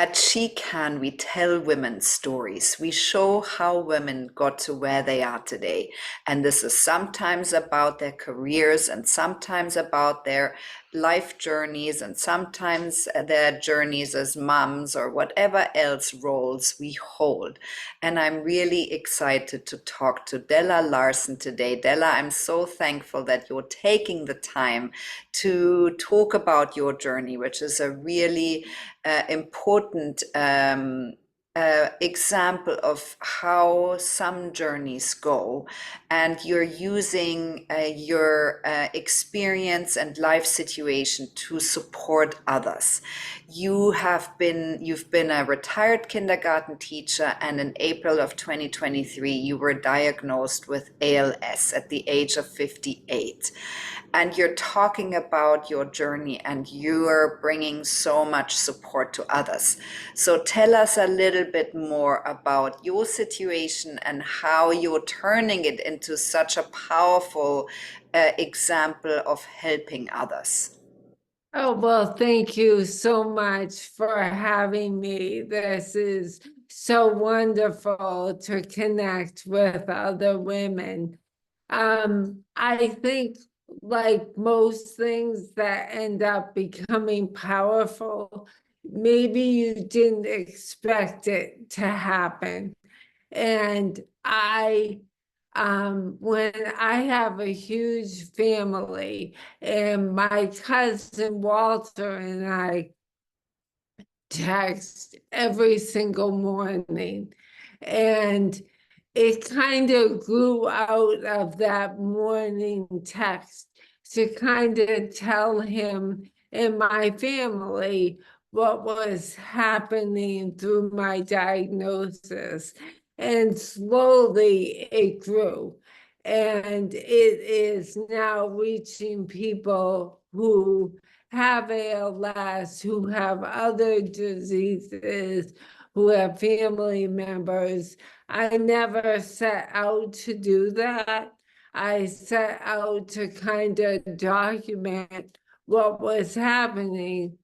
At She Can, we tell women's stories. We show how women got to where they are today. And this is sometimes about their careers and sometimes about their life journeys and sometimes their journeys as moms or whatever else roles we hold. And I'm really excited to talk to Della Larsen today. Della, I'm so thankful that you're taking the time to talk about your journey, which is a really important example of how some journeys go, and you're using your experience and life situation to support others. You've been a retired kindergarten teacher, and in April of 2023 you were diagnosed with ALS at the age of 58. And you're talking about your journey and you're bringing so much support to others. So tell us a little bit more about your situation and how you're turning it into such a powerful example of helping others. Oh, well, thank you so much for having me. This is so wonderful to connect with other women. I think, like most things that end up becoming powerful, maybe you didn't expect it to happen. And when I have a huge family, and my cousin Walter and I text every single morning, and it kind of grew out of that morning text to kind of tell him and my family what was happening through my diagnosis. And slowly it grew. And it is now reaching people who have ALS, who have other diseases, who have family members. I never set out to do that. I set out to kind of document what was happening.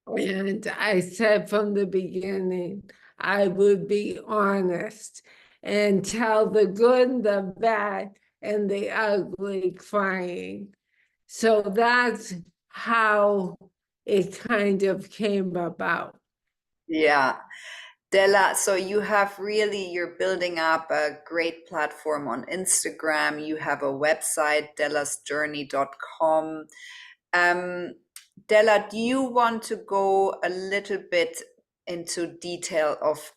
And I said from the beginning, I would be honest and tell the good, the bad, and the ugly crying. So that's how it kind of came about. Yeah. Della, so you're building up a great platform on Instagram. You have a website, dellasjourney.com. Um, Della, do you want to go a little bit into detail of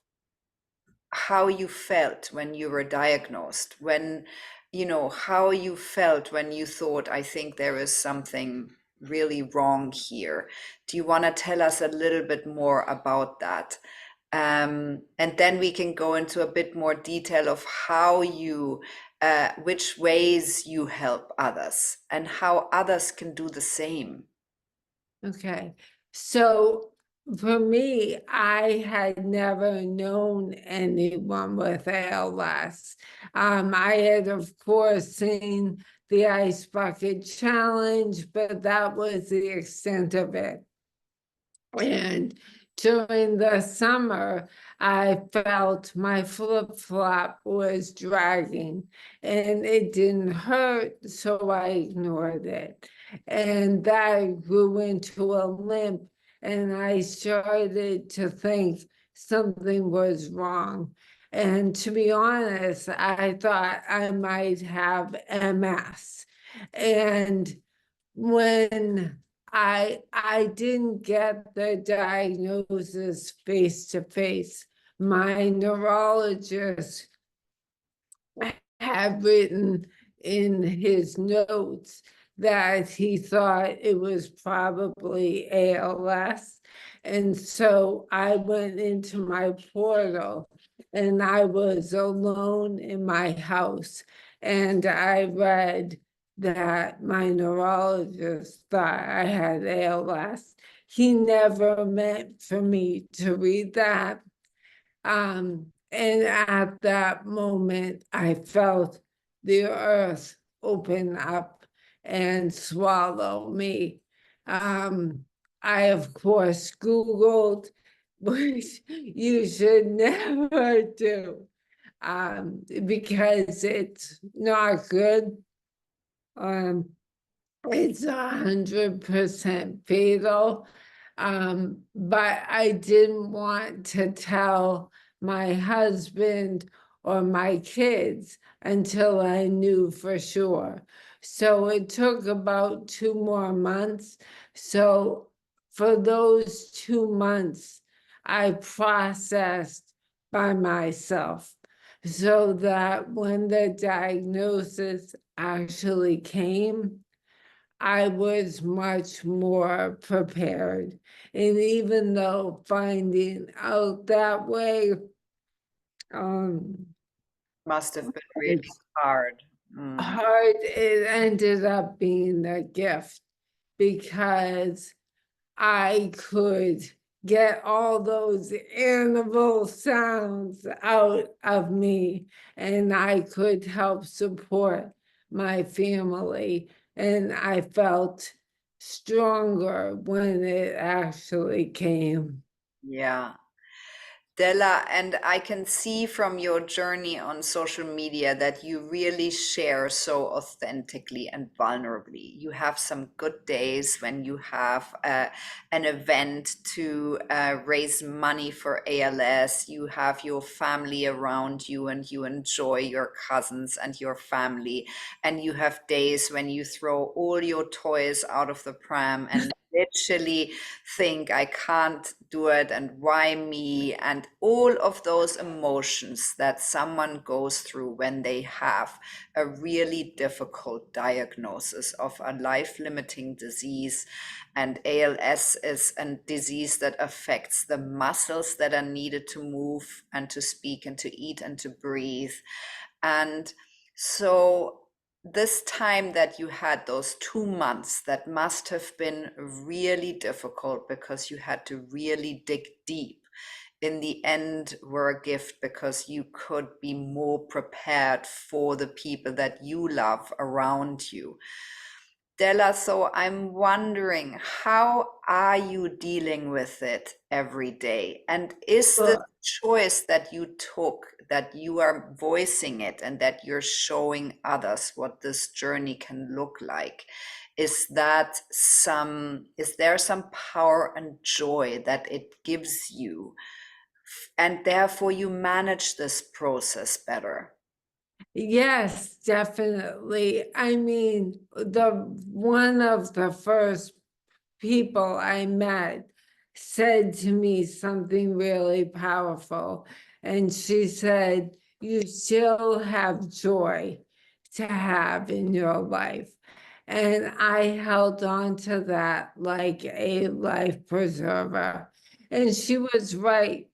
how you felt when you were diagnosed? How you felt when you thought, I think there is something really wrong here. Do you want to tell us a little bit more about that? And then we can go into a bit more detail of which ways you help others and how others can do the same. Okay. So for me, I had never known anyone with ALS. I had, of course, seen the Ice Bucket Challenge, but that was the extent of it. And during the summer, I felt my flip-flop was dragging and it didn't hurt, so I ignored it. And that grew into a limp, and I started to think something was wrong. And to be honest, I thought I might have MS. And when I didn't get the diagnosis face to face, my neurologist had written in his notes that he thought it was probably ALS. And so I went into my portal and I was alone in my house, and I read that my neurologist thought I had ALS. He never meant for me to read that. And at that moment, I felt the earth open up and swallow me. I, of course, Googled which you should never do, because it's not good. It's 100% fatal. But I didn't want to tell my husband or my kids until I knew for sure. So it took about 2 more months. So for those 2 months, I processed by myself so that when the diagnosis actually came, I was much more prepared. And even though finding out that way, Must have been really it's hard. Mm. hard, it ended up being a gift because I could get all those animal sounds out of me, and I could help support my family. And I felt stronger when it actually came. Yeah. Della, and I can see from your journey on social media that you really share so authentically and vulnerably. You have some good days when you have an event to raise money for ALS. You have your family around you and you enjoy your cousins and your family. And you have days when you throw all your toys out of the pram and literally think I can't do it and why me, and all of those emotions that someone goes through when they have a really difficult diagnosis of a life-limiting disease. And ALS is a disease that affects the muscles that are needed to move and to speak and to eat and to breathe. And so this time that you had, those 2 months, that must have been really difficult because you had to really dig deep, in the end were a gift because you could be more prepared for the people that you love around you. Della, so I'm wondering, how are you dealing with it every day? And is the choice that you took, that you are voicing it and that you're showing others what this journey can look like, is there some power and joy that it gives you? And therefore you manage this process better? Yes, definitely. I mean, one of the first people I met said to me something really powerful. And she said, "You still have joy to have in your life." And I held on to that like a life preserver. And she was right.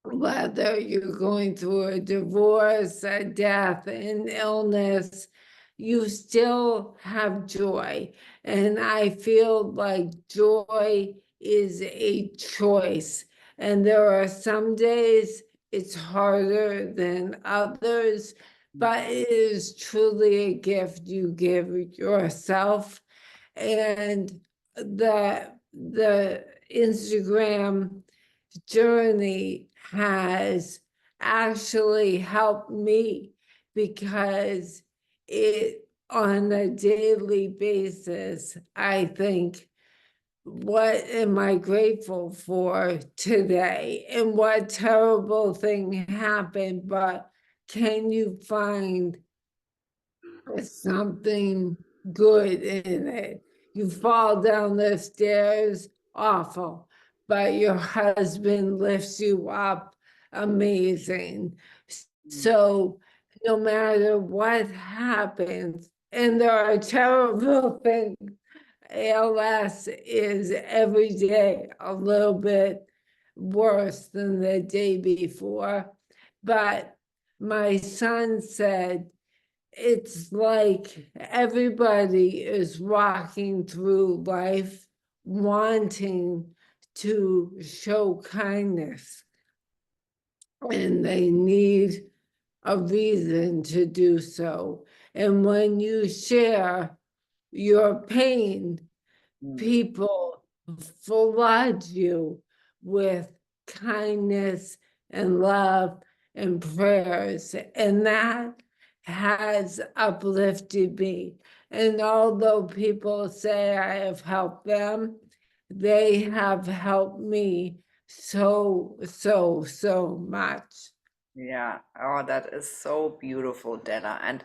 Whether you're going through a divorce, a death, an illness, you still have joy. And I feel like joy is a choice. And there are some days it's harder than others, but it is truly a gift you give yourself. And the Instagram journey has actually helped me because it on a daily basis, I think, what am I grateful for today? And what terrible thing happened? But can you find something good in it? You fall down the stairs, awful, but your husband lifts you up, amazing. So no matter what happens, and there are terrible things, ALS is every day a little bit worse than the day before. But my son said, it's like everybody is walking through life wanting to show kindness, and they need a reason to do so. And when you share your pain, people flood you with kindness and love and prayers, and that has uplifted me. And although people say I have helped them, they have helped me so, so, so much. Yeah. Oh, that is so beautiful, Della. And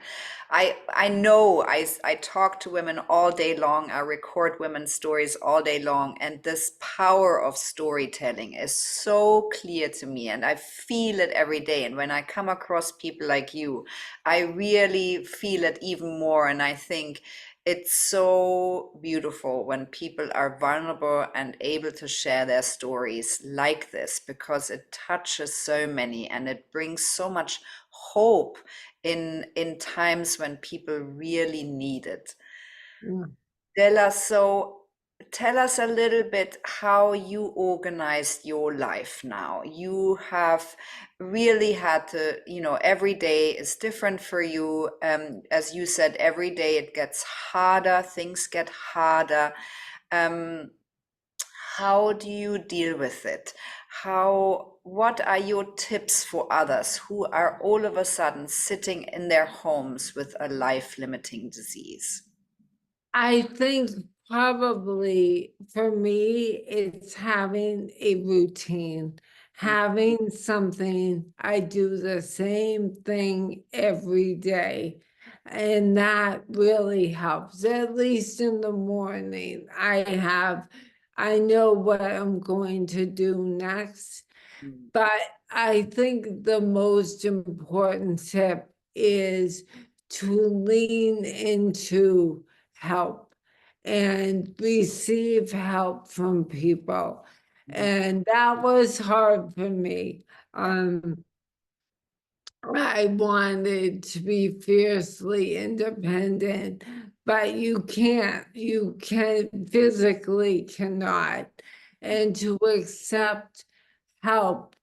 I know I talk to women all day long. I record women's stories all day long, and this power of storytelling is so clear to me, and I feel it every day. And when I come across people like you, I really feel it even more. And I think it's so beautiful when people are vulnerable and able to share their stories like this, because it touches so many and it brings so much hope in times when people really need it. Mm. Della, so tell us a little bit how you organized your life now. You have really had to, every day is different for you. As you said, every day it gets harder, things get harder. Um, how do you deal with it? What are your tips for others who are all of a sudden sitting in their homes with a life-limiting disease? I think probably for me, it's having a routine, having something. I do the same thing every day. And that really helps, at least in the morning. I know what I'm going to do next. Mm, But I think the most important tip is to lean into help and receive help from people. mm, And that was hard for me. I wanted to be fiercely independent, but you can physically cannot. And to accept help,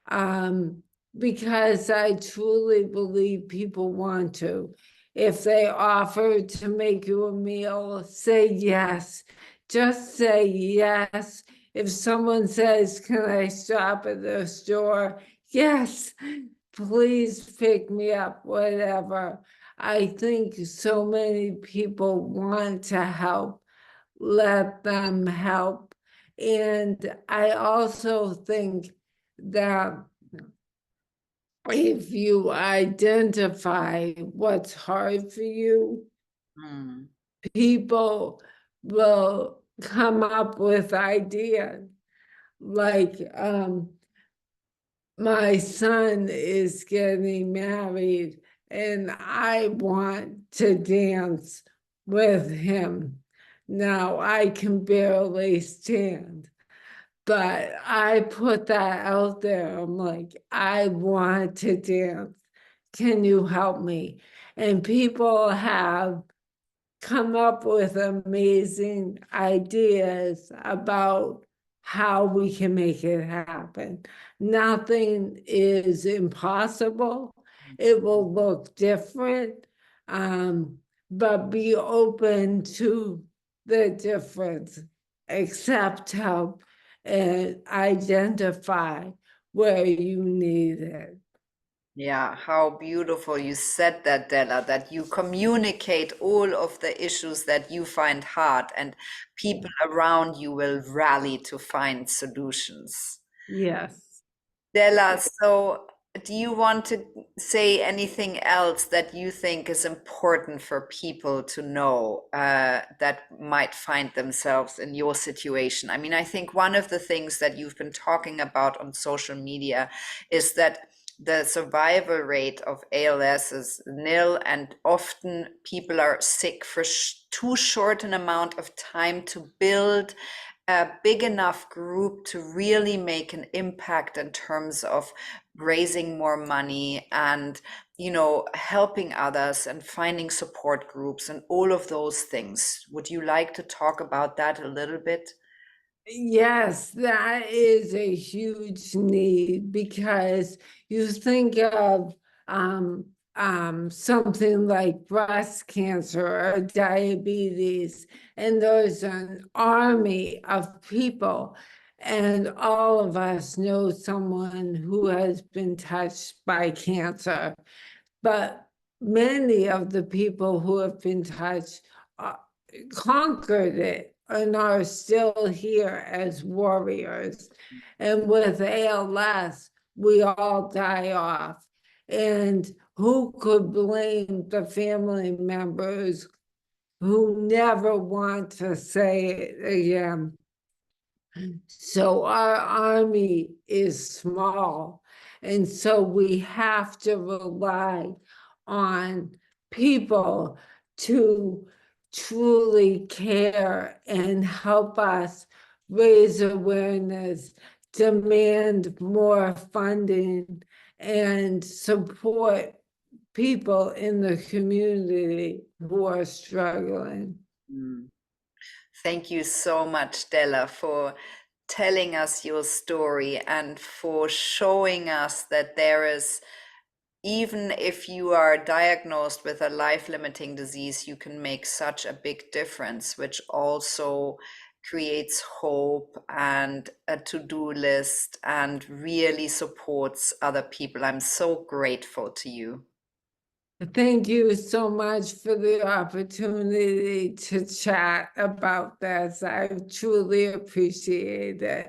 um, because I truly believe people want to. If they offer to make you a meal, say yes. Just say yes. If someone says, "Can I stop at the store?" Yes, please pick me up, whatever. I think so many people want to help. Let them help. And I also think that if you identify what's hard for you, mm, people will come up with ideas. Like, my son is getting married, and I want to dance with him. Now I can barely stand. But I put that out there. I'm like, I want to dance. Can you help me? And people have come up with amazing ideas about how we can make it happen. Nothing is impossible. It will look different, but be open to the difference, accept help, and identify where you need it. yeah, how beautiful you said that, Della, that you communicate all of the issues that you find hard, and people around you will rally to find solutions. Yes. Della, so do you want to say anything else that you think is important for people to know that might find themselves in your situation? I mean, I think one of the things that you've been talking about on social media is that the survival rate of ALS is nil, and often people are sick for too short an amount of time to build a big enough group to really make an impact in terms of raising more money and helping others and finding support groups and all of those things. Would you like to talk about that a little bit? Yes, that is a huge need, because you think of something like breast cancer or diabetes, and there's an army of people, And all of us know someone who has been touched by cancer. But many of the people who have been touched conquered it and are still here as warriors. And with ALS, we all die off. And who could blame the family members who never want to say it again? So our army is small, and so we have to rely on people to truly care and help us raise awareness, demand more funding, and support people in the community who are struggling. Mm. Thank you so much, Della, for telling us your story and for showing us that there is, even if you are diagnosed with a life-limiting disease, you can make such a big difference, which also creates hope and a to-do list and really supports other people. I'm so grateful to you. Thank you so much for the opportunity to chat about this. I truly appreciate it.